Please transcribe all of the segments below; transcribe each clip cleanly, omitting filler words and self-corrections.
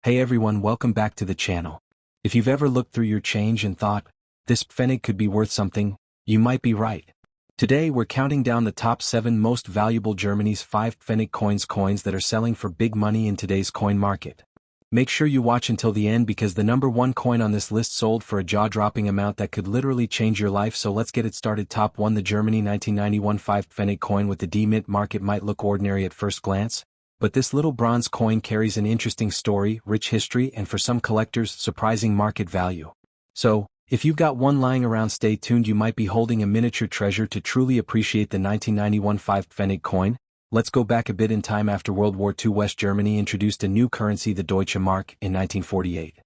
Hey everyone, welcome back to the channel. If you've ever looked through your change and thought, this Pfennig could be worth something, you might be right. Today we're counting down the top 7 most valuable Germany's 5 Pfennig coins that are selling for big money in today's coin market. Make sure you watch until the end because the number 1 coin on this list sold for a jaw-dropping amount that could literally change your life, so let's get it started. Top 1. The Germany 1991 5 Pfennig coin with the D mint mark. It might look ordinary at first glance, but this little bronze coin carries an interesting story, rich history, and for some collectors, surprising market value. So, if you've got one lying around, stay tuned. You might be holding a miniature treasure. To truly appreciate the 1991 5 Pfennig coin, let's go back a bit in time. After World War II, West Germany introduced a new currency, the Deutsche Mark, in 1948.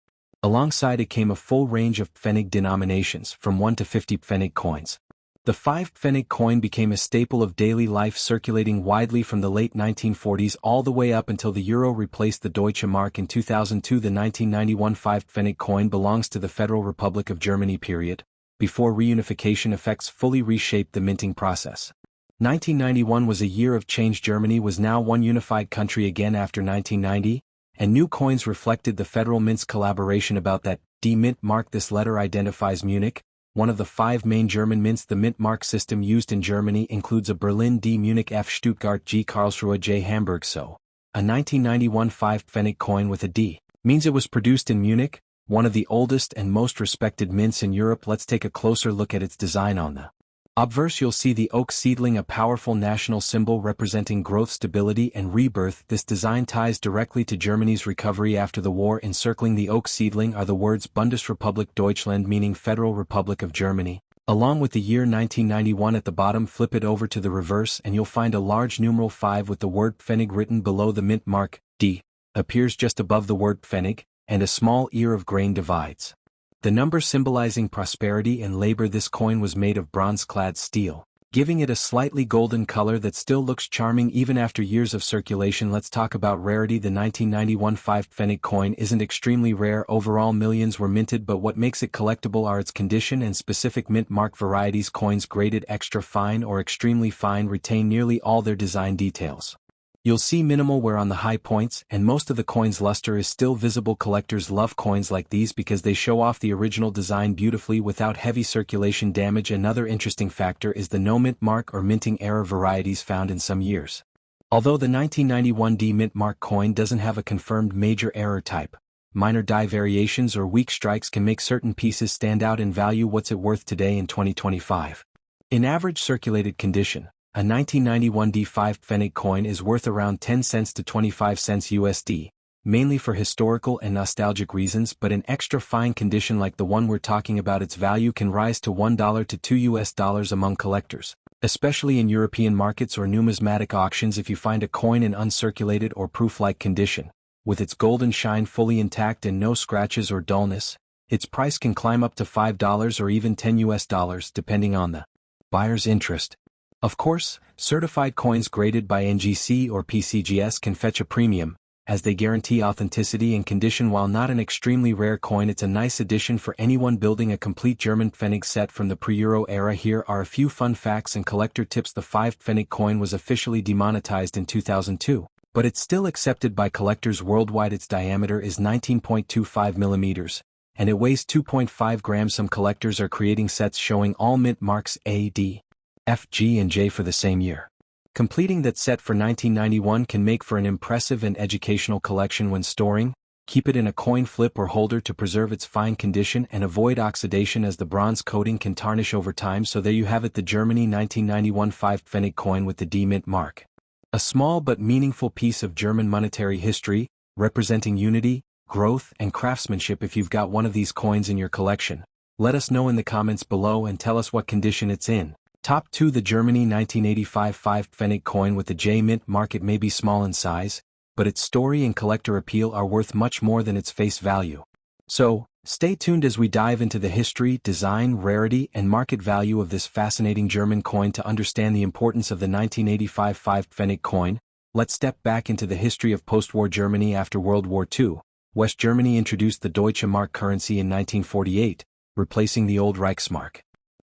Alongside it came a full range of Pfennig denominations, from 1 to 50 Pfennig coins. The 5 Pfennig coin became a staple of daily life, circulating widely from the late 1940s all the way up until the euro replaced the Deutsche Mark in 2002. The 1991 5 Pfennig coin belongs to the Federal Republic of Germany period, before reunification effects fully reshaped the minting process. 1991 was a year of change. Germany was now one unified country again after 1990, and new coins reflected the Federal Mint's collaboration about that D mint mark. This letter identifies Munich, one of the 5 main German mints. The mint mark system used in Germany includes a Berlin D, Munich F, Stuttgart G, Karlsruhe J, Hamburg. So, a 1991 5 Pfennig coin with a D means it was produced in Munich, one of the oldest and most respected mints in Europe. Let's take a closer look at its design. On the obverse you'll see the oak seedling, a powerful national symbol representing growth, stability, and rebirth. This design ties directly to Germany's recovery after the war. Encircling the oak seedling are the words Bundesrepublik Deutschland, meaning Federal Republic of Germany, along with the year 1991 at the bottom. Flip it over to the reverse and you'll find a large numeral 5 with the word Pfennig written below. The mint mark, D, appears just above the word Pfennig, and a small ear of grain divides the number, symbolizing prosperity and labor. This coin was made of bronze-clad steel, giving it a slightly golden color that still looks charming even after years of circulation. Let's talk about rarity. The 1991 5 Pfennig coin isn't extremely rare. Overall, millions were minted, but what makes it collectible are its condition and specific mint mark varieties. Coins graded extra fine or extremely fine retain nearly all their design details. You'll see minimal wear on the high points, and most of the coin's luster is still visible. Collectors love coins like these because they show off the original design beautifully without heavy circulation damage. Another interesting factor is the no mint mark or minting error varieties found in some years. Although the 1991 D mint mark coin doesn't have a confirmed major error type, minor die variations or weak strikes can make certain pieces stand out in value. What's it worth today in 2025? In average circulated condition, a 1991 D5 Pfennig coin is worth around 10 cents to 25 cents USD, mainly for historical and nostalgic reasons, but in extra fine condition like the one we're talking about, its value can rise to $1 to $2 among collectors, especially in European markets or numismatic auctions. If you find a coin in uncirculated or proof-like condition, with its golden shine fully intact and no scratches or dullness, its price can climb up to $5 or even $10 depending on the buyer's interest. Of course, certified coins graded by NGC or PCGS can fetch a premium, as they guarantee authenticity and condition. While not an extremely rare coin, it's a nice addition for anyone building a complete German Pfennig set from the pre-Euro era. Here are a few fun facts and collector tips. The 5 Pfennig coin was officially demonetized in 2002, but it's still accepted by collectors worldwide. Its diameter is 19.25 millimeters, and it weighs 2.5 grams. Some collectors are creating sets showing all mint marks A, D, F, G, and J for the same year. Completing that set for 1991 can make for an impressive and educational collection. When storing, keep it in a coin flip or holder to preserve its fine condition and avoid oxidation, as the bronze coating can tarnish over time. So there you have it, the Germany 1991 5 Pfennig coin with the D mint mark. A small but meaningful piece of German monetary history, representing unity, growth, and craftsmanship. If you've got one of these coins in your collection, let us know in the comments below and tell us what condition it's in. Top 2. The Germany 1985 5 Pfennig coin with the J mint mark. It may be small in size, but its story and collector appeal are worth much more than its face value. So, stay tuned as we dive into the history, design, rarity, and market value of this fascinating German coin. To understand the importance of the 1985 5 Pfennig coin, let's step back into the history of post-war Germany. After World War II, West Germany introduced the Deutsche Mark currency in 1948, replacing the old Reichsmark.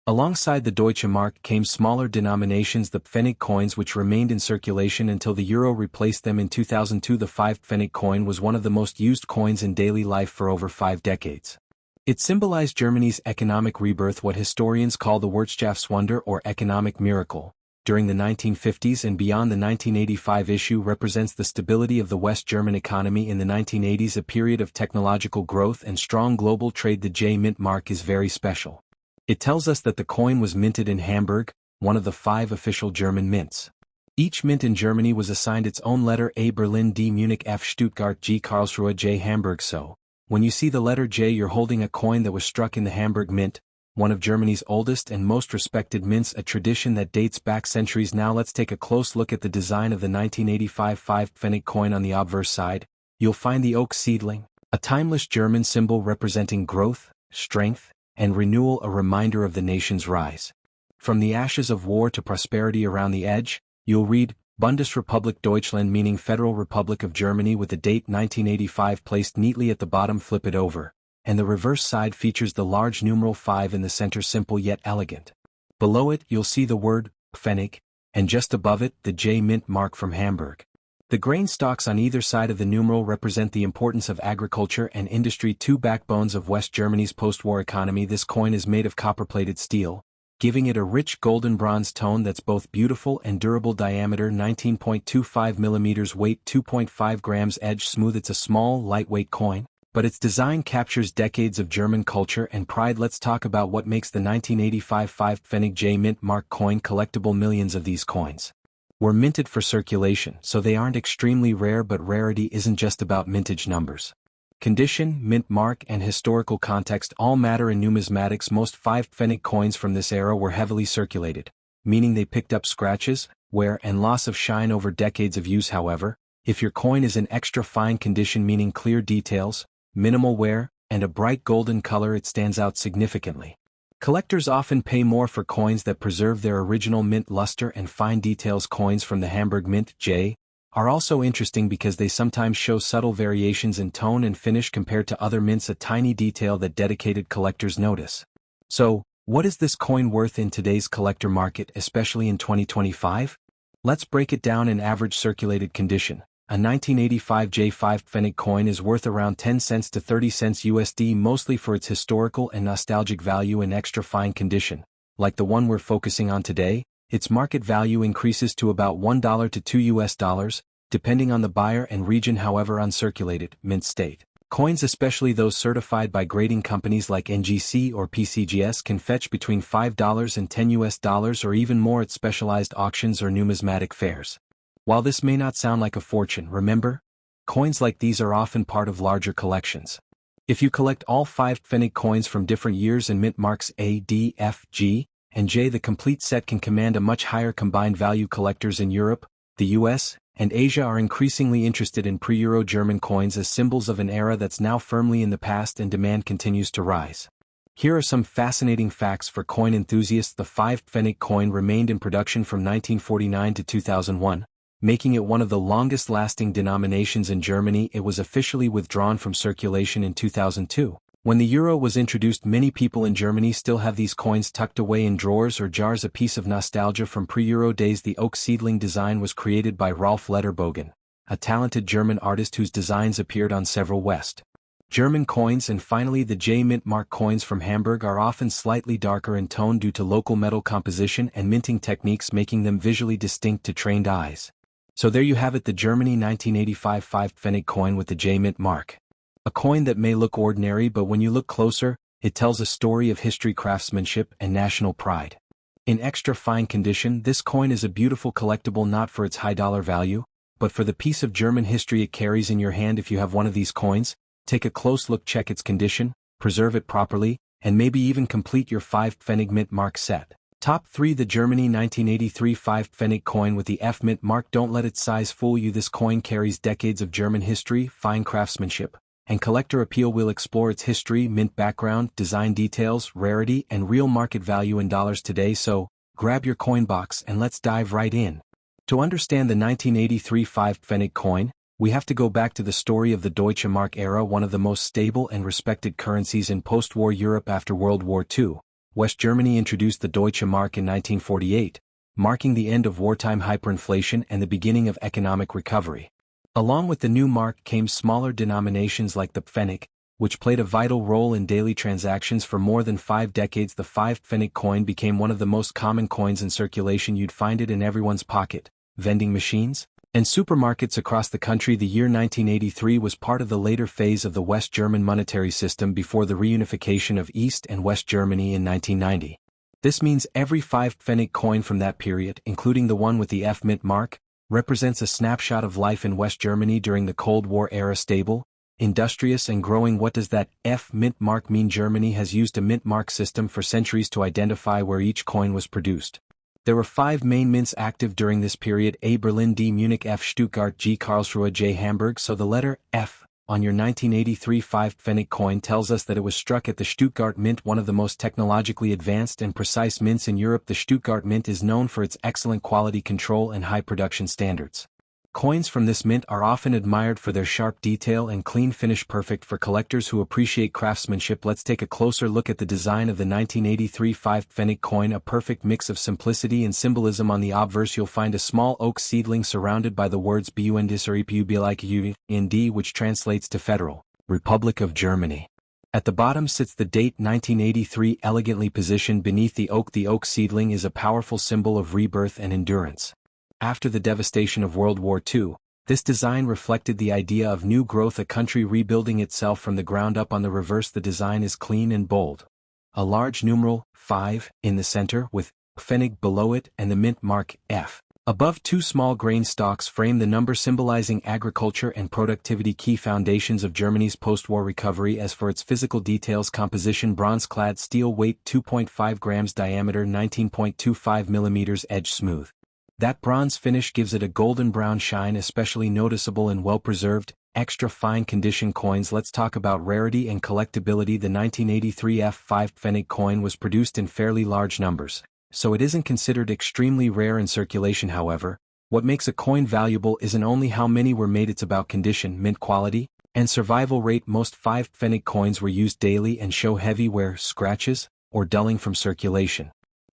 Alongside the Deutsche Mark came smaller denominations, the Pfennig coins, which remained in circulation until the euro replaced them in 2002. The 5 Pfennig coin was one of the most used coins in daily life for over 5 decades. It symbolized Germany's economic rebirth, what historians call the Wirtschaftswunder or economic miracle. During the 1950s and beyond, the 1985 issue represents the stability of the West German economy in the 1980s, a period of technological growth and strong global trade. The J mint mark is very special. It tells us that the coin was minted in Hamburg, one of the 5 official German mints. Each mint in Germany was assigned its own letter: A Berlin, D Munich, F Stuttgart, G Karlsruhe, J Hamburg. So, when you see the letter J, you're holding a coin that was struck in the Hamburg mint, one of Germany's oldest and most respected mints, a tradition that dates back centuries. Now let's take a close look at the design of the 1985 5 Pfennig coin. On the obverse side, you'll find the oak seedling, a timeless German symbol representing growth, strength, and renewal, a reminder of the nation's rise. From the ashes of war to prosperity. Around the edge, you'll read Bundesrepublik Deutschland, meaning Federal Republic of Germany, with the date 1985 placed neatly at the bottom. Flip it over, and the reverse side features the large numeral 5 in the center, simple yet elegant. Below it, you'll see the word Pfennig, and just above it, the J mint mark from Hamburg. The grain stalks on either side of the numeral represent the importance of agriculture and industry, 2 backbones of West Germany's post-war economy. This coin is made of copper-plated steel, giving it a rich golden bronze tone that's both beautiful and durable. Diameter 19.25 mm, weight 2.5 grams, edge smooth. It's a small, lightweight coin, but its design captures decades of German culture and pride. Let's talk about what makes the 1985 5 Pfennig J mint mark coin collectible. Millions of these coins were minted for circulation, so they aren't extremely rare, but rarity isn't just about mintage numbers. Condition, mint mark, and historical context all matter in numismatics. Most 5 Pfennig coins from this era were heavily circulated, meaning they picked up scratches, wear, and loss of shine over decades of use. However, if your coin is in extra fine condition, meaning clear details, minimal wear, and a bright golden color, it stands out significantly. Collectors often pay more for coins that preserve their original mint luster and fine details. Coins from the Hamburg mint J are also interesting because they sometimes show subtle variations in tone and finish compared to other mints, a tiny detail that dedicated collectors notice. So, what is this coin worth in today's collector market, especially in 2025? Let's break it down in average circulated condition. A 1985 J5 Pfennig coin is worth around 10 cents to 30 cents USD, mostly for its historical and nostalgic value. In extra fine condition, like the one we're focusing on today, its market value increases to about $1 to $2, depending on the buyer and region. However, uncirculated, mint state coins, especially those certified by grading companies like NGC or PCGS, can fetch between $5 and $10 or even more at specialized auctions or numismatic fairs. While this may not sound like a fortune, remember, coins like these are often part of larger collections. If you collect all 5 Pfennig coins from different years and mint marks A, D, F, G, and J, the complete set can command a much higher combined value. Collectors in Europe, the US, and Asia are increasingly interested in pre-Euro German coins as symbols of an era that's now firmly in the past, and demand continues to rise. Here are some fascinating facts for coin enthusiasts. The 5 Pfennig coin remained in production from 1949 to 2001. Making it one of the longest-lasting denominations in Germany. It was officially withdrawn from circulation in 2002. When the euro was introduced, many people in Germany still have these coins tucked away in drawers or jars, a piece of nostalgia from pre-euro days. The oak seedling design was created by Rolf Lederbogen, a talented German artist whose designs appeared on several West German coins. And finally, the J mint mark coins from Hamburg are often slightly darker in tone due to local metal composition and minting techniques, making them visually distinct to trained eyes. So there you have it, the Germany 1985 5 Pfennig coin with the J mint mark. A coin that may look ordinary, but when you look closer, it tells a story of history, craftsmanship, and national pride. In extra fine condition, this coin is a beautiful collectible, not for its high dollar value, but for the piece of German history it carries in your hand. If you have one of these coins, take a close look, check its condition, preserve it properly, and maybe even complete your 5 Pfennig mint mark set. Top 3. The Germany 1983 5 Pfennig coin with the F mint mark. Don't let its size fool you. This coin carries decades of German history, fine craftsmanship, and collector appeal. We'll explore its history, mint background, design details, rarity, and real market value in dollars today. So, grab your coin box and let's dive right in. To understand the 1983 5 Pfennig coin, we have to go back to the story of the Deutsche Mark era, one of the most stable and respected currencies in post-war Europe after World War II. West Germany introduced the Deutsche Mark in 1948, marking the end of wartime hyperinflation and the beginning of economic recovery. Along with the new mark came smaller denominations like the Pfennig, which played a vital role in daily transactions for more than 5 decades. The 5 Pfennig coin became one of the most common coins in circulation. You'd find it in everyone's pocket, vending machines, and supermarkets across the country. The year 1983 was part of the later phase of the West German monetary system before the reunification of East and West Germany in 1990. This means every 5 Pfennig coin from that period, including the one with the F mint mark, represents a snapshot of life in West Germany during the Cold War era. Stable, industrious and growing. What does that F mint mark mean? Germany has used a mint mark system for centuries to identify where each coin was produced. There were 5 main mints active during this period: A Berlin, D Munich, F Stuttgart, G Karlsruhe, J Hamburg. So the letter F on your 1983 5 Pfennig coin tells us that it was struck at the Stuttgart Mint, one of the most technologically advanced and precise mints in Europe. The Stuttgart Mint is known for its excellent quality control and high production standards. Coins from this mint are often admired for their sharp detail and clean finish, perfect for collectors who appreciate craftsmanship. Let's take a closer look at the design of the 1983 5 Pfennig coin, a perfect mix of simplicity and symbolism. On the obverse you'll find a small oak seedling surrounded by the words BUNDISREPUBLIKUND, which translates to Federal Republic of Germany. At the bottom sits the date 1983, elegantly positioned beneath the oak. The oak seedling is a powerful symbol of rebirth and endurance. After the devastation of World War II, this design reflected the idea of new growth, a country rebuilding itself from the ground up. On the reverse the design is clean and bold. A large numeral, 5, in the center with Pfennig below it and the mint mark, F. Above, 2 small grain stalks frame the number, symbolizing agriculture and productivity, key foundations of Germany's post-war recovery. As for its physical details: composition, bronze-clad steel, weight 2.5 grams, diameter 19.25 millimeters, edge smooth. That bronze finish gives it a golden brown shine, especially noticeable in well-preserved, extra fine condition coins. Let's talk about rarity and collectability. The 1983 F5 Pfennig coin was produced in fairly large numbers, so it isn't considered extremely rare in circulation. However, what makes a coin valuable isn't only how many were made, it's about condition, mint quality, and survival rate. Most 5 Pfennig coins were used daily and show heavy wear, scratches, or dulling from circulation.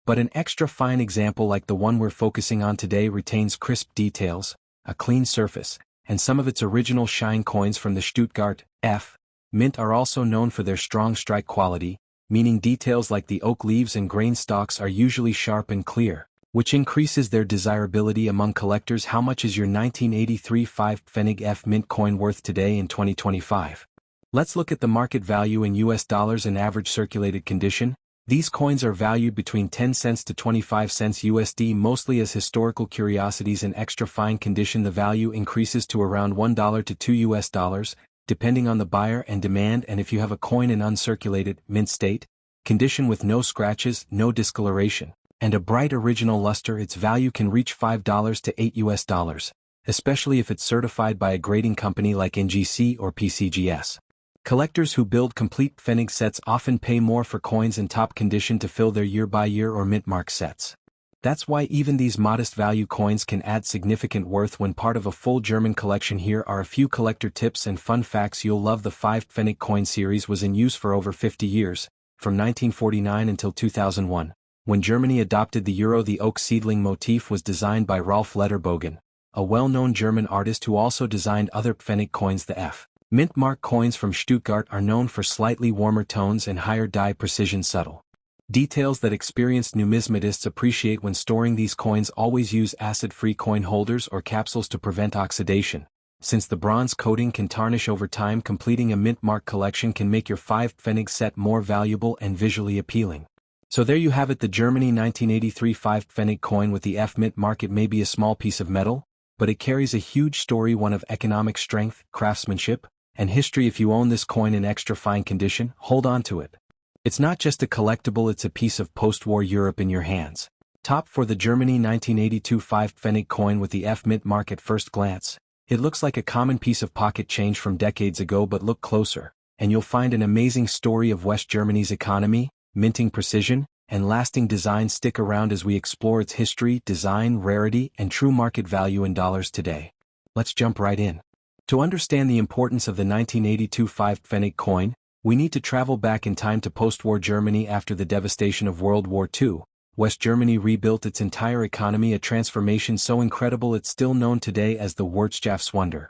But an extra fine example like the one we're focusing on today retains crisp details, a clean surface, and some of its original shine. Coins from the Stuttgart F mint are also known for their strong strike quality, meaning details like the oak leaves and grain stalks are usually sharp and clear, which increases their desirability among collectors. How much is your 1983 5 Pfennig F mint coin worth today in 2025? Let's look at the market value in US dollars and average circulated condition. These coins are valued between 10 cents to 25 cents USD, mostly as historical curiosities. In extra fine condition the value increases to around $1 to $2, depending on the buyer and demand. And if you have a coin in uncirculated, mint state condition with no scratches, no discoloration, and a bright original luster, its value can reach $5 to $8, especially if it's certified by a grading company like NGC or PCGS. Collectors who build complete Pfennig sets often pay more for coins in top condition to fill their year-by-year or mint mark sets. That's why even these modest value coins can add significant worth when part of a full German collection. Here are a few collector tips and fun facts you'll love. The 5 Pfennig coin series was in use for over 50 years, from 1949 until 2001. When Germany adopted the euro, the oak seedling motif was designed by Rolf Lederbogen, a well-known German artist who also designed other Pfennig coins. The F mint mark coins from Stuttgart are known for slightly warmer tones and higher die precision, subtle details that experienced numismatists appreciate when storing these coins. Always use acid-free coin holders or capsules to prevent oxidation, since the bronze coating can tarnish over time. Completing a mint mark collection can make your 5 Pfennig set more valuable and visually appealing. So there you have it, the Germany 1983 5 Pfennig coin with the F mint mark. It may be a small piece of metal, but it carries a huge story, one of economic strength, craftsmanship, and history. If you own this coin in extra fine condition, hold on to it. It's not just a collectible, it's a piece of post-war Europe in your hands. Top for the Germany 1982 5 Pfennig coin with the F mint mark. At first glance, it looks like a common piece of pocket change from decades ago, but look closer, and you'll find an amazing story of West Germany's economy, minting precision, and lasting design. Stick around as we explore its history, design, rarity, and true market value in dollars today. Let's jump right in. To understand the importance of the 1982 5 Pfennig coin, We need to travel back in time to post-war Germany after the devastation of World War II. West Germany rebuilt its entire economy, a transformation so incredible it's still known today as the Wirtschaftswunder,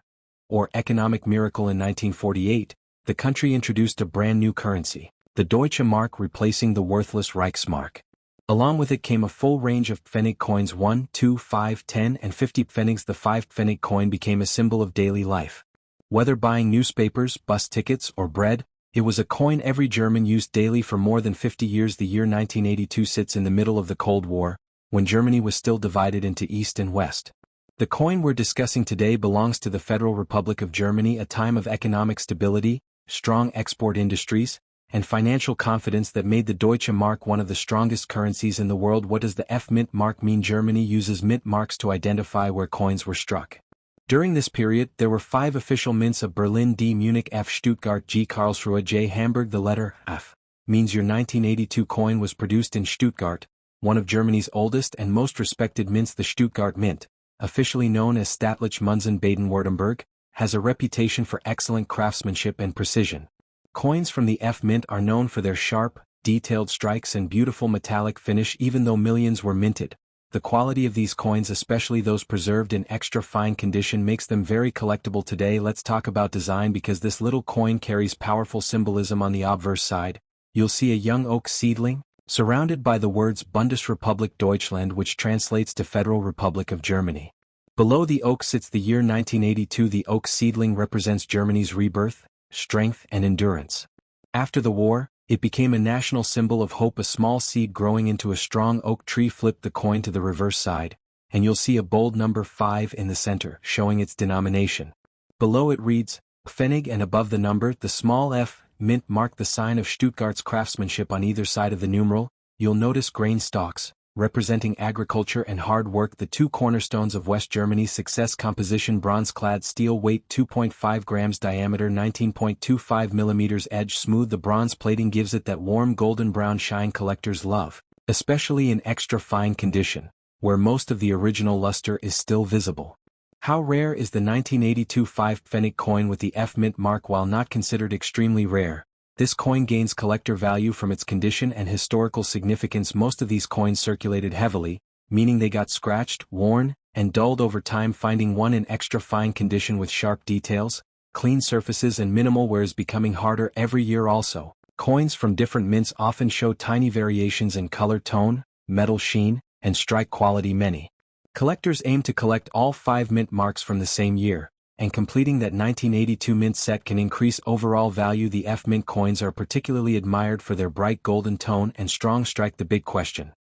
or economic miracle. In 1948, the country introduced a brand new currency, the Deutsche Mark, replacing the worthless Reichsmark. Along with it came a full range of Pfennig coins: 1, 2, 5, 10, and 50 Pfennigs. The 5 Pfennig coin became a symbol of daily life. Whether buying newspapers, bus tickets, or bread, it was a coin every German used daily for more than 50 years. The year 1982 sits in the middle of the Cold War, when Germany was still divided into East and West. The coin we're discussing today belongs to the Federal Republic of Germany, a time of economic stability, strong export industries, and financial confidence that made the Deutsche Mark one of the strongest currencies in the world. What does the F-Mint mark mean? Germany uses mint marks to identify where coins were struck. During this period, there were 5 official mints of Berlin, D, Munich, F, Stuttgart, G, Karlsruhe, J, Hamburg. The letter F means your 1982 coin was produced in Stuttgart, one of Germany's oldest and most respected mints. The Stuttgart Mint, officially known as Staatliche Münzen Baden-Württemberg, has a reputation for excellent craftsmanship and precision. Coins from the F-Mint are known for their sharp, detailed strikes and beautiful metallic finish. Even though millions were minted, the quality of these coins, especially those preserved in extra fine condition, makes them very collectible today. Let's talk about design, because this little coin carries powerful symbolism. On the obverse side, you'll see a young oak seedling, surrounded by the words Bundesrepublik Deutschland, which translates to Federal Republic of Germany. Below the oak sits the year 1982. The oak seedling represents Germany's rebirth, strength, and endurance. After the war, it became a national symbol of hope, a small seed growing into a strong oak tree. Flip the coin to the reverse side, and you'll see a bold number 5 in the center, showing its denomination. Below it reads Pfennig, and above the number, the small f, mint, mark the sign of Stuttgart's craftsmanship. On either side of the numeral, you'll notice grain stalks, representing agriculture and hard work, the 2 cornerstones of West Germany's success. Composition: bronze-clad steel, weight 2.5 grams, diameter 19.25 millimeters, edge smooth. The bronze plating gives it that warm golden brown shine collectors love, especially in extra fine condition, where most of the original luster is still visible. How rare is the 1982 5 Pfennig coin with the F-Mint mark? While not considered extremely rare, this coin gains collector value from its condition and historical significance. Most of these coins circulated heavily, meaning they got scratched, worn, and dulled over time. Finding one in extra fine condition with sharp details, clean surfaces, and minimal wear is becoming harder every year. Also, coins from different mints often show tiny variations in color tone, metal sheen, and strike quality. Many collectors aim to collect all 5 mint marks from the same year, and completing that 1982 mint set can increase overall value. The F-Mint coins are particularly admired for their bright golden tone and strong strike. The big question: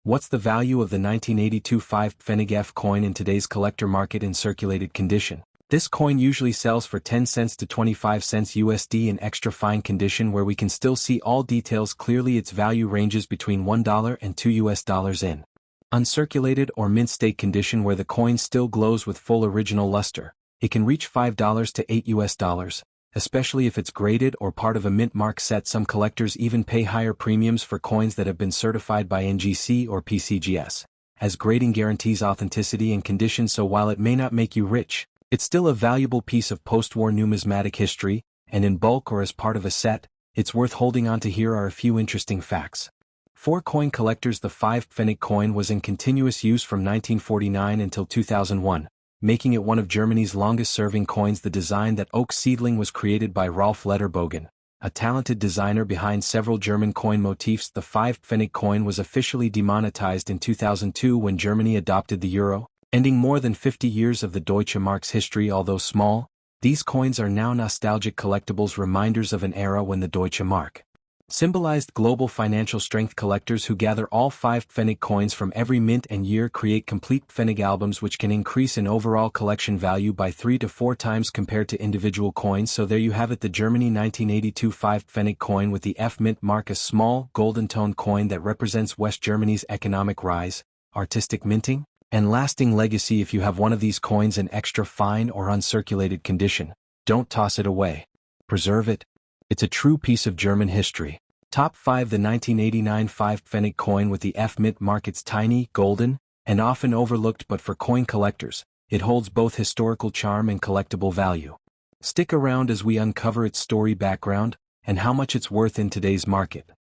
what's the value of the 1982 5 Pfennig F coin in today's collector market in circulated condition? This coin usually sells for 10 cents to 25 cents USD in extra fine condition, where we can still see all details clearly. Its value ranges between $1 and $2 in uncirculated or mint state condition, where the coin still glows with full original luster. It can reach $5 to $8, especially if it's graded or part of a mint mark set. Some collectors even pay higher premiums for coins that have been certified by NGC or PCGS, as grading guarantees authenticity and condition. So while it may not make you rich, it's still a valuable piece of post-war numismatic history, and in bulk or as part of a set, it's worth holding on to. Here are a few interesting facts. For coin collectors, the 5 Pfennig coin was in continuous use from 1949 until 2001. Making it one of Germany's longest-serving coins. The design: that oak seedling was created by Rolf Lederbogen, a talented designer behind several German coin motifs. The 5 Pfennig coin was officially demonetized in 2002 when Germany adopted the euro, ending more than 50 years of the Deutsche Mark's history. Although small, these coins are now nostalgic collectibles, reminders of an era when the Deutsche Mark symbolized global financial strength. Collectors who gather all 5 Pfennig coins from every mint and year create complete Pfennig albums, which can increase in overall collection value by 3 to 4 times compared to individual coins. So there you have it, the Germany 1982 5 Pfennig coin with the F-Mint mark, a small, golden tone coin that represents West Germany's economic rise, artistic minting, and lasting legacy. If you have one of these coins in extra fine or uncirculated condition, don't toss it away. Preserve it. It's a true piece of German history. Top 5: the 1989 5 Pfennig coin with the F-Mint mark. It's tiny, golden, and often overlooked, but for coin collectors, it holds both historical charm and collectible value. Stick around as we uncover its story, background, and how much it's worth in today's market.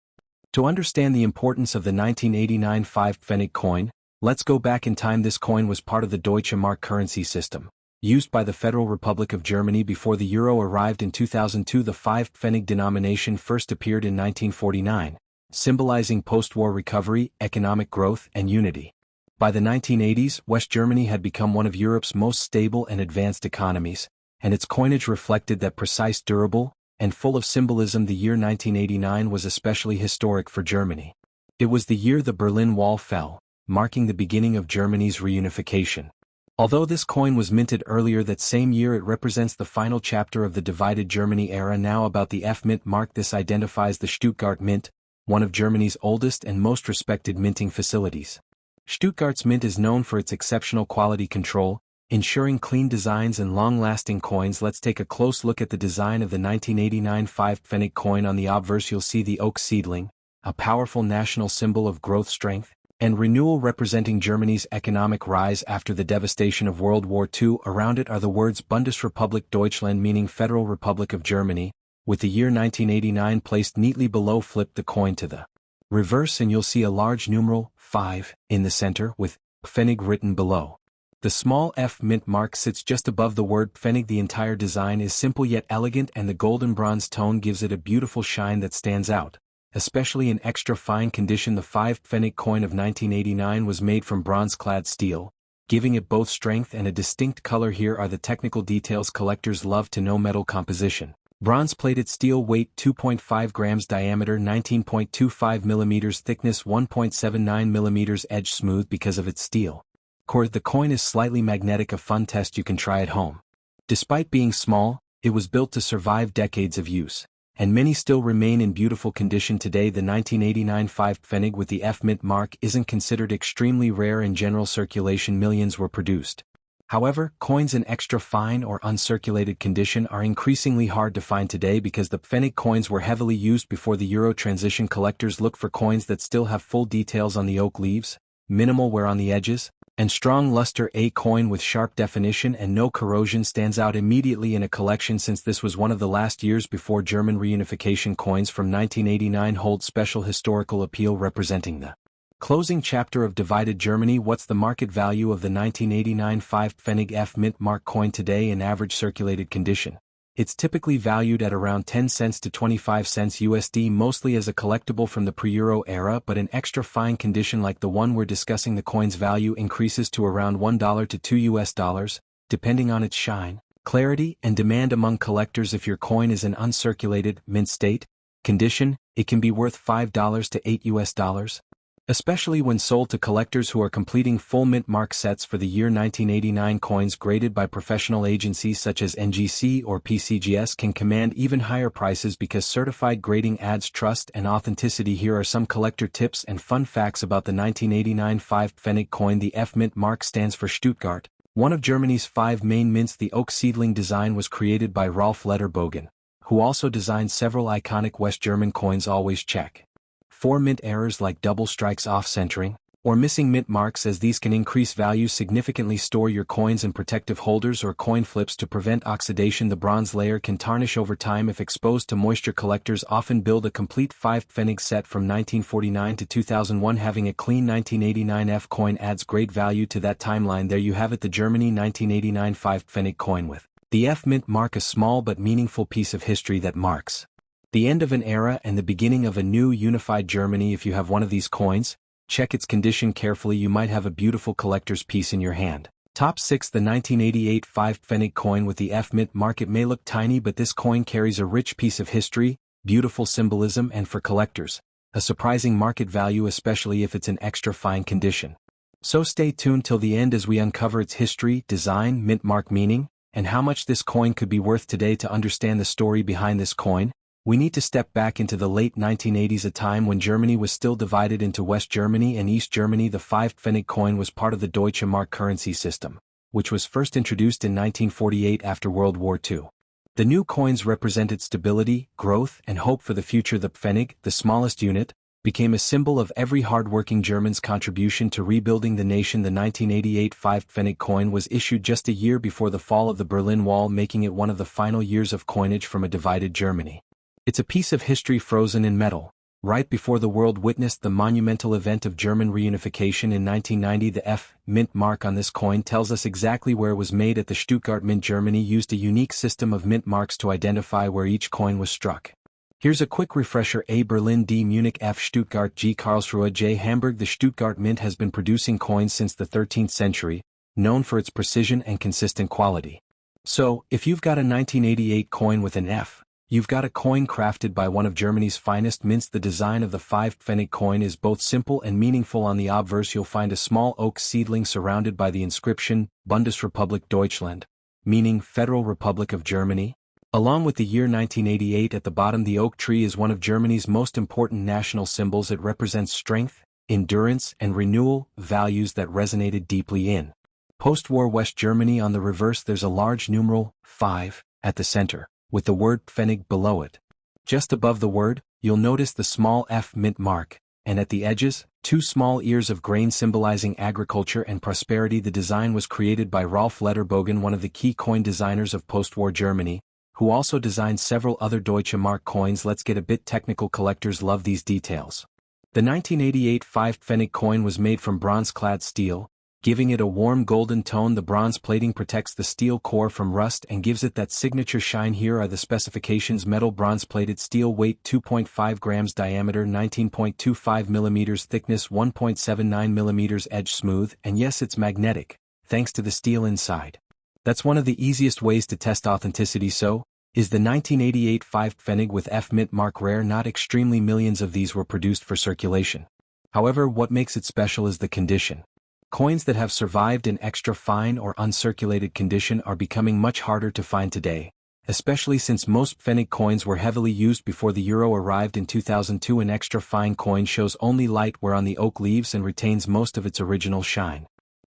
To understand the importance of the 1989 5 Pfennig coin, let's go back in time. This coin was part of the Deutsche Mark currency system, used by the Federal Republic of Germany before the euro arrived in 2002. The 5 Pfennig denomination first appeared in 1949, symbolizing post-war recovery, economic growth, and unity. By the 1980s, West Germany had become one of Europe's most stable and advanced economies, and its coinage reflected that precise, durable, and full of symbolism. The year 1989 was especially historic for Germany. It was the year the Berlin Wall fell, marking the beginning of Germany's reunification. Although this coin was minted earlier that same year, it represents the final chapter of the divided Germany era. Now about the F-mint mark. This identifies the Stuttgart Mint, one of Germany's oldest and most respected minting facilities. Stuttgart's mint is known for its exceptional quality control, ensuring clean designs and long-lasting coins. Let's take a close look at the design of the 1989 5 Pfennig coin. On the obverse you'll see the oak seedling, a powerful national symbol of growth, strength, and renewal representing Germany's economic rise after the devastation of World War II. Around it are the words Bundesrepublik Deutschland, meaning Federal Republic of Germany, with the year 1989 placed neatly below. Flip the coin to the reverse and you'll see a large numeral, 5, in the center, with Pfennig written below. The small F mint mark sits just above the word Pfennig. The entire design is simple yet elegant, and the golden bronze tone gives it a beautiful shine that stands out, especially in extra fine condition. The 5 Pfennig coin of 1989 was made from bronze-clad steel, giving it both strength and a distinct color. Here are the technical details collectors love to know. Metal composition: bronze-plated steel, weight 2.5 grams, diameter 19.25 millimeters, thickness 1.79 millimeters, edge smooth because of its steel core. The coin is slightly magnetic, a fun test you can try at home. Despite being small, it was built to survive decades of use, and many still remain in beautiful condition today. The 1989 5 Pfennig with the F mint mark isn't considered extremely rare in general circulation. Millions were produced. However, coins in extra fine or uncirculated condition are increasingly hard to find today because the Pfennig coins were heavily used before the euro transition. Collectors look for coins that still have full details on the oak leaves, minimal wear on the edges, and strong luster. A coin with sharp definition and no corrosion stands out immediately in a collection, since this was one of the last years before German reunification. Coins from 1989 hold special historical appeal, representing the closing chapter of divided Germany. What's the market value of the 1989 5 Pfennig F mint mark coin today in average circulated condition? It's typically valued at around 10 cents to 25 cents USD, mostly as a collectible from the pre-euro era, but in extra fine condition like the one we're discussing, the coin's value increases to around $1 to $2, depending on its shine, clarity, and demand among collectors. If your coin is in uncirculated, mint state condition, it can be worth $5 to $8, especially when sold to collectors who are completing full mint mark sets. For the year 1989, coins graded by professional agencies such as NGC or PCGS can command even higher prices because certified grading adds trust and authenticity. Here are some collector tips and fun facts about the 1989 5 Pfennig coin. The F mint mark stands for Stuttgart, one of Germany's 5 main mints. The oak seedling design was created by Rolf Lederbogen, who also designed several iconic West German coins. Always check for mint errors like double strikes, off-centering, or missing mint marks, as these can increase value significantly. Store your coins in protective holders or coin flips to prevent oxidation. The bronze layer can tarnish over time if exposed to moisture. Collectors often build a complete 5 Pfennig set from 1949 to 2001. Having a clean 1989 F coin adds great value to that timeline. There you have it, the Germany 1989 5 Pfennig coin with the F mint mark, a small but meaningful piece of history that marks the end of an era and the beginning of a new unified Germany. If you have one of these coins, check its condition carefully. You might have a beautiful collector's piece in your hand. Top 6. The 1988 5 Pfennig coin with the F mint mark. It may look tiny, but this coin carries a rich piece of history, beautiful symbolism, and for collectors, a surprising market value, especially if it's in extra fine condition. So stay tuned till the end as we uncover its history, design, mint mark meaning, and how much this coin could be worth today. To understand the story behind this coin, we need to step back into the late 1980s, a time when Germany was still divided into West Germany and East Germany. The 5 Pfennig coin was part of the Deutsche Mark currency system, which was first introduced in 1948 after World War II. The new coins represented stability, growth, and hope for the future. The Pfennig, the smallest unit, became a symbol of every hard-working German's contribution to rebuilding the nation. The 1988 5 Pfennig coin was issued just a year before the fall of the Berlin Wall, making it one of the final years of coinage from a divided Germany. It's a piece of history frozen in metal. Right before the world witnessed the monumental event of German reunification in 1990, the F mint mark on this coin tells us exactly where it was made at the Stuttgart Mint. Germany used a unique system of mint marks to identify where each coin was struck. Here's a quick refresher: A Berlin, D Munich, F Stuttgart, G Karlsruhe, J Hamburg. The Stuttgart Mint has been producing coins since the 13th century, known for its precision and consistent quality. So, if you've got a 1988 coin with an F, you've got a coin crafted by one of Germany's finest mints. The design of the 5 Pfennig coin is both simple and meaningful. On the obverse you'll find a small oak seedling surrounded by the inscription, Bundesrepublik Deutschland, meaning Federal Republic of Germany. Along with the year 1988 at the bottom, the oak tree is one of Germany's most important national symbols. It represents strength, endurance, and renewal, values that resonated deeply in post-war West Germany. On the reverse there's a large numeral, 5, at the center, with the word Pfennig below it. Just above the word, you'll notice the small F mint mark, and at the edges, 2 small ears of grain symbolizing agriculture and prosperity. The design was created by Rolf Lederbogen, one of the key coin designers of post-war Germany, who also designed several other Deutsche Mark coins. Let's get a bit technical. Collectors love these details. The 1988 5 Pfennig coin was made from bronze-clad steel, giving it a warm golden tone. The bronze plating protects the steel core from rust and gives it that signature shine. Here are the specifications: metal bronze-plated steel, weight 2.5 grams, diameter 19.25 millimeters, thickness 1.79 millimeters, edge smooth, and yes, it's magnetic, thanks to the steel inside. That's one of the easiest ways to test authenticity. So, is the 1988 5 Pfennig with F mint mark rare? Not extremely. Millions of these were produced for circulation. However, what makes it special is the condition. Coins that have survived in extra fine or uncirculated condition are becoming much harder to find today, especially since most Pfennig coins were heavily used before the euro arrived in 2002. An extra fine coin shows only light where on the oak leaves and retains most of its original shine.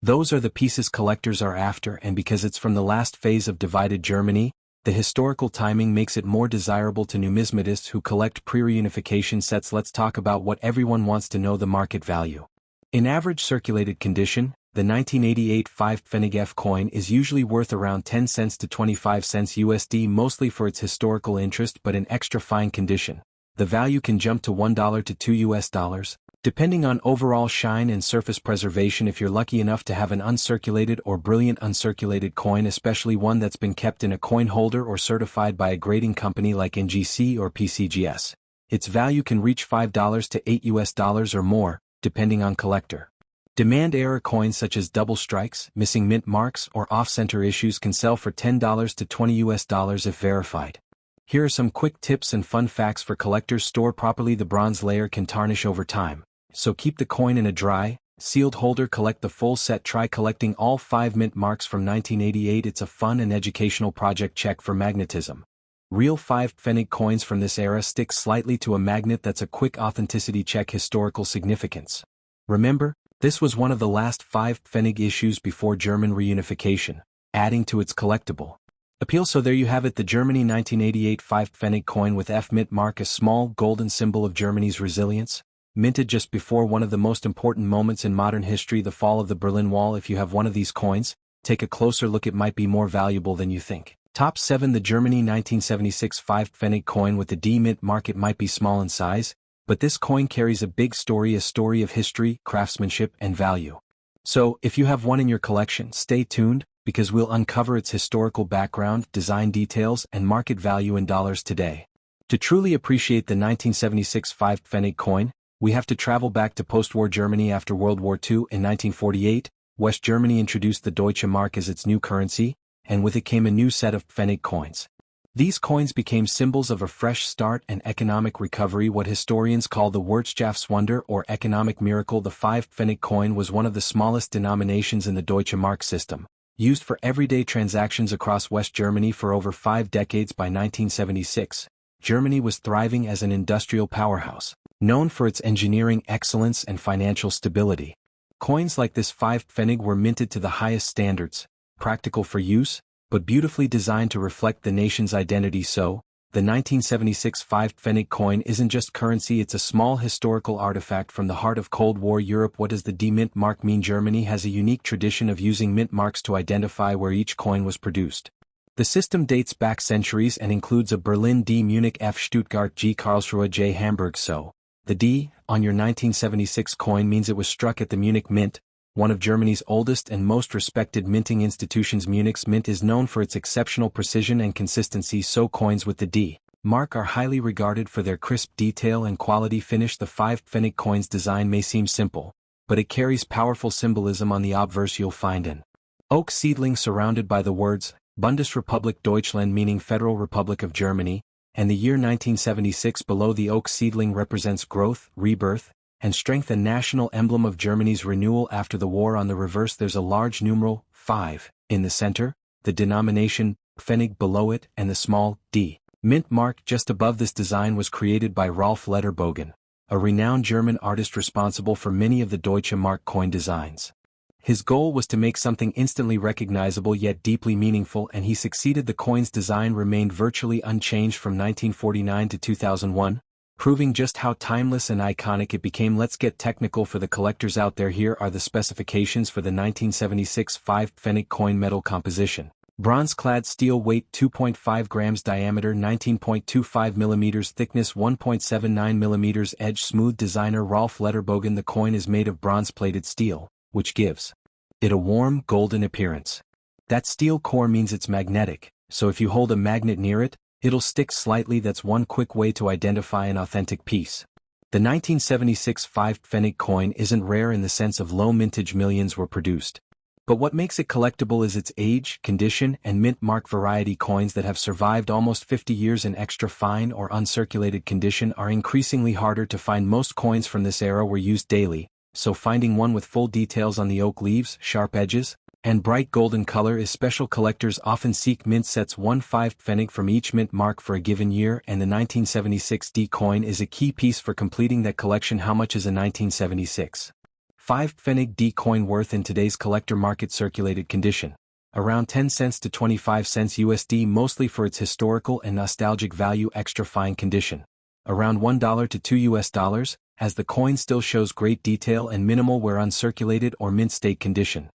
Those are the pieces collectors are after, and because it's from the last phase of divided Germany, the historical timing makes it more desirable to numismatists who collect pre-reunification sets. Let's talk about what everyone wants to know: the market value. In average circulated condition, the 1988 5 Pfennig F coin is usually worth around 10 cents to 25 cents USD, mostly for its historical interest, but in extra fine condition, the value can jump to $1 to $2, depending on overall shine and surface preservation. If you're lucky enough to have an uncirculated or brilliant uncirculated coin, especially one that's been kept in a coin holder or certified by a grading company like NGC or PCGS, its value can reach $5 to $8 or more, depending on collector demand. Error coins such as double strikes, missing mint marks, or off-center issues can sell for $10 to $20 if verified. Here are some quick tips and fun facts for collectors: store properly. The bronze layer can tarnish over time, so keep the coin in a dry, sealed holder. Collect the full set. Try collecting all 5 mint marks from 1988. It's a fun and educational project. Check for magnetism. Real 5 Pfennig coins from this era stick slightly to a magnet. That's a quick authenticity check. Historical significance. Remember, this was one of the last 5 Pfennig issues before German reunification, adding to its collectible appeal. So there you have it, the Germany 1988 5 Pfennig coin with F mint mark, a small golden symbol of Germany's resilience, minted just before one of the most important moments in modern history, the fall of the Berlin Wall. If you have one of these coins, take a closer look. It might be more valuable than you think. Top 7. The Germany 1976 5 Pfennig coin with the D mint mark. It might be small in size, but this coin carries a big story, a story of history, craftsmanship, and value. So, if you have one in your collection, stay tuned, because we'll uncover its historical background, design details, and market value in dollars today. To truly appreciate the 1976 5 Pfennig coin, we have to travel back to post-war Germany. After World War II in 1948, West Germany introduced the Deutsche Mark as its new currency, and with it came a new set of Pfennig coins. These coins became symbols of a fresh start and economic recovery, what historians call the Wirtschaftswunder or economic miracle. The 5 Pfennig coin was one of the smallest denominations in the Deutsche Mark system, used for everyday transactions across West Germany for over 5 decades. By 1976, Germany was thriving as an industrial powerhouse, known for its engineering excellence and financial stability. Coins like this 5 Pfennig were minted to the highest standards, practical for use, but beautifully designed to reflect the nation's identity. So, the 1976 5 Pfennig coin isn't just currency, it's a small historical artifact from the heart of Cold War Europe. What does the D mint mark mean? Germany has a unique tradition of using mint marks to identify where each coin was produced. The system dates back centuries and includes a Berlin D, Munich F, Stuttgart G, Karlsruhe J, Hamburg. So, the D on your 1976 coin means it was struck at the Munich Mint, one of Germany's oldest and most respected minting institutions. Munich's mint is known for its exceptional precision and consistency, so coins with the D mark are highly regarded for their crisp detail and quality finish. The 5 Pfennig coin's design may seem simple, but it carries powerful symbolism. On the obverse you'll find an oak seedling surrounded by the words Bundesrepublik Deutschland, meaning Federal Republic of Germany, and the year 1976 below. The oak seedling represents growth, rebirth, and strength, a national emblem of Germany's renewal after the war. On the reverse there's a large numeral 5 in the center, the denomination Pfennig below it, and the small d mint mark just above. This design was created by Rolf Lederbogen, a renowned German artist responsible for many of the Deutsche Mark coin designs. His goal was to make something instantly recognizable yet deeply meaningful, and he succeeded. The coin's design remained virtually unchanged from 1949 to 2001, proving just how timeless and iconic it became. Let's get technical for the collectors out there. Here are the specifications for the 1976 5 Pfennig coin: metal composition: bronze-clad steel, weight 2.5 grams, diameter 19.25 millimeters, thickness 1.79 millimeters, edge smooth. Designer Rolf Lederbogen. The coin is made of bronze-plated steel, which gives it a warm, golden appearance. That steel core means it's magnetic, so if you hold a magnet near it, it'll stick slightly. That's one quick way to identify an authentic piece. The 1976 5 Pfennig coin isn't rare in the sense of low mintage. Millions were produced. But what makes it collectible is its age, condition, and mint mark. Variety coins that have survived almost 50 years in extra fine or uncirculated condition are increasingly harder to find. Most coins from this era were used daily, so finding one with full details on the oak leaves, sharp edges, and bright golden color is special. Collectors often seek mint sets 1 5 Pfennig from each mint mark for a given year, and the 1976 D coin is a key piece for completing that collection. How much is a 1976 5 Pfennig D coin worth in today's collector market? Circulated condition: around 10 cents to 25 cents USD, mostly for its historical and nostalgic value. Extra fine condition: around $1 to $2, as the coin still shows great detail and minimal wear. Uncirculated or mint state condition: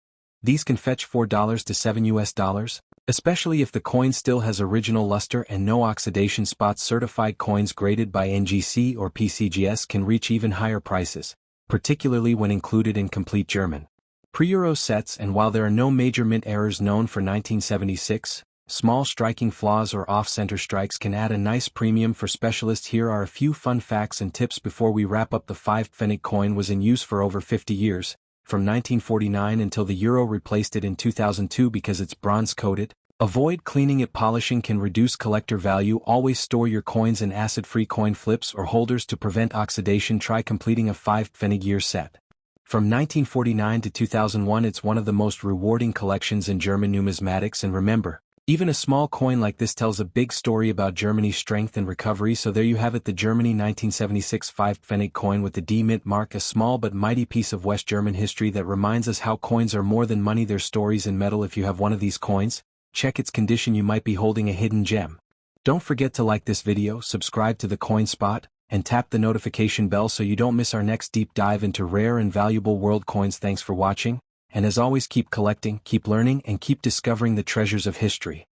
these can fetch $4 to $7, especially if the coin still has original luster and no oxidation spots. Certified coins graded by NGC or PCGS can reach even higher prices, particularly when included in complete German pre-Euro sets. And while there are no major mint errors known for 1976, small striking flaws or off-center strikes can add a nice premium for specialists. Here are a few fun facts and tips before we wrap up. The 5 Pfennig coin was in use for over 50 years, from 1949 until the euro replaced it in 2002. Because it's bronze-coated, avoid cleaning it. Polishing can reduce collector value. Always store your coins in acid-free coin flips or holders to prevent oxidation. Try completing a 5 Pfennig year set. From 1949 to 2001, it's one of the most rewarding collections in German numismatics. And remember, even a small coin like this tells a big story about Germany's strength and recovery. So there you have it, the Germany 1976 5 Pfennig coin with the D mint mark, a small but mighty piece of West German history that reminds us how coins are more than money. Their stories in metal. If you have one of these coins, check its condition. You might be holding a hidden gem. Don't forget to like this video, subscribe to the Coin Spot, and tap the notification bell so you don't miss our next deep dive into rare and valuable world coins. Thanks for watching, and as always, keep collecting, keep learning, and keep discovering the treasures of history.